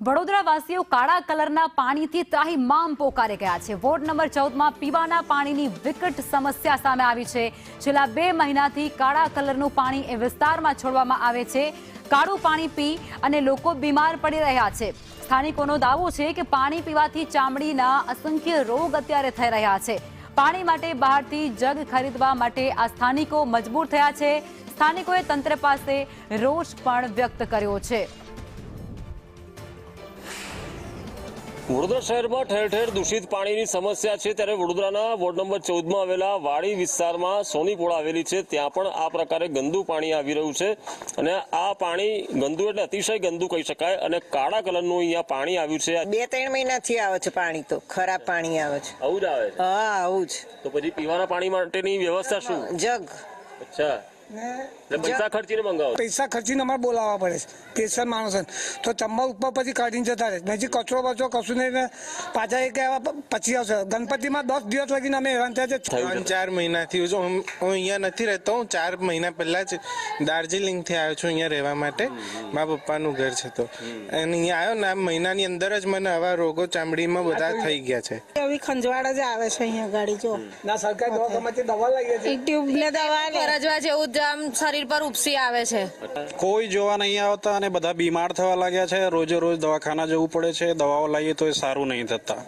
વડોદરાવાસીઓ કાળા કલરના પાણીથી ત્રાહિમામ પોકારી ગયા છે। વોર્ડ નંબર 14માં પીવાના પાણીની વિકટ સમસ્યા સામે આવી છે। છેલ્લા 2 મહિનાથી કાળા કલરનું પાણી એ વિસ્તારમાં છોડવામાં આવે છે। કાળું પાણી પી અને લોકો બીમાર પડી રહ્યા છે। સ્થાનિકોનો દાવો છે કે પાણી પીવાથી ચામડીના અસંખ્ય રોગ અત્યારે થઈ રહ્યા છે। પાણી માટે બહારથી જગ ખરીદવા માટે આ સ્થાનિકો મજબૂર થયા છે। સ્થાનિકોએ તંત્ર પાસે રોષ પણ વ્યક્ત કર્યો છે। વડોદરા શહેરમાં ઠેર ઠેર દૂષિત પાણીની સમસ્યા છે, ત્યારે વડોદરાના વોર્ડ નંબર 14માં આવેલા વાડી વિસ્તારમાં સોનીપોળા આવેલી છે, ત્યાં પણ આ પ્રકારે ગંદુ પાણી આવી રહ્યું છે અને આ પાણી ગંદુ એટલે અતિશય ગંદુ કહી શકાય અને કાળા કલરનું અહીંયા પાણી આવ્યું છે। 2-3 મહિનાથી આવે છે પાણી, તો ખરાબ પાણી આવે છે। આવું જ આવે છે? હા, આવું જ। તો પછી પીવાના પાણી માટેની વ્યવસ્થા શું? જગ। અચ્છા, પૈસા ખર્ચીને મંગાવો? પૈસા ખર્ચીને અમારે બોલાવવા પડે છે પેશન્ટ માણસો, તો ચંબા ઉપર પછી કાઢીને જતા રહે, નજીક કચરો બચરો કશું નહીં, પાછા એક પછી આવશે। ગણપતિમાં 10 દિવસ લગીને અમે હેરાન થયા છે। 3-4 મહિનાથી હું અહીંયા નથી રહેતો। હું 4 મહિના પહેલા જ દાર્જિલિંગથી આવ્યો છું અહીંયા રહેવા માટે। મારા પપ્પાનું ઘર છે, તો અને અહીંયા આવ્યો ને આ મહિનાની અંદર જ મને આવા રોગો ચામડીમાં બધા થઈ ગયા છે। એવી ખંજવાળ જ આવે છે અહીંયા ગાડી, જો ના સરકાર દવાખાનામાંથી દવા લઈએ છે, ટ્યુબ ને દવા કરજવા જેવું જ આમ શરીર પર ઉપસી આવે છે। કોઈ જોવા નહીં આવતા અને બધા બીમાર થવા લાગ્યા છે। રોજે રોજ દવાખાના જવું પડે છે, દવાઓ લાવીએ તો એ સારું નહીં થતા,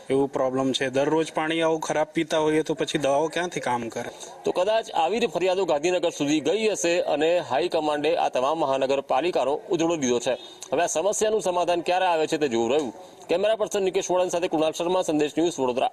એવું પ્રોબ્લેમ છે। દરરોજ પાણી આવું ખરાબ પીતા હોઈએ તો પછી દવાઓ ક્યાંથી કામ કરે? તો કદાચ આવી જ ફરિયાદો ગાંધીનગર સુધી ગઈ હશે અને હાઈકમાન્ડે આ તમામ મહાનગરપાલિકાનો ઉજળો દીધો છે। હવે આ સમસ્યાનું સમાધાન ક્યારે આવે છે તે જોવું રહ્યું। કેમેરા પર્સન નિકેશ વળન સાથે કુણાલ શર્મા, સંદેશ ન્યૂઝ, વડોદરા।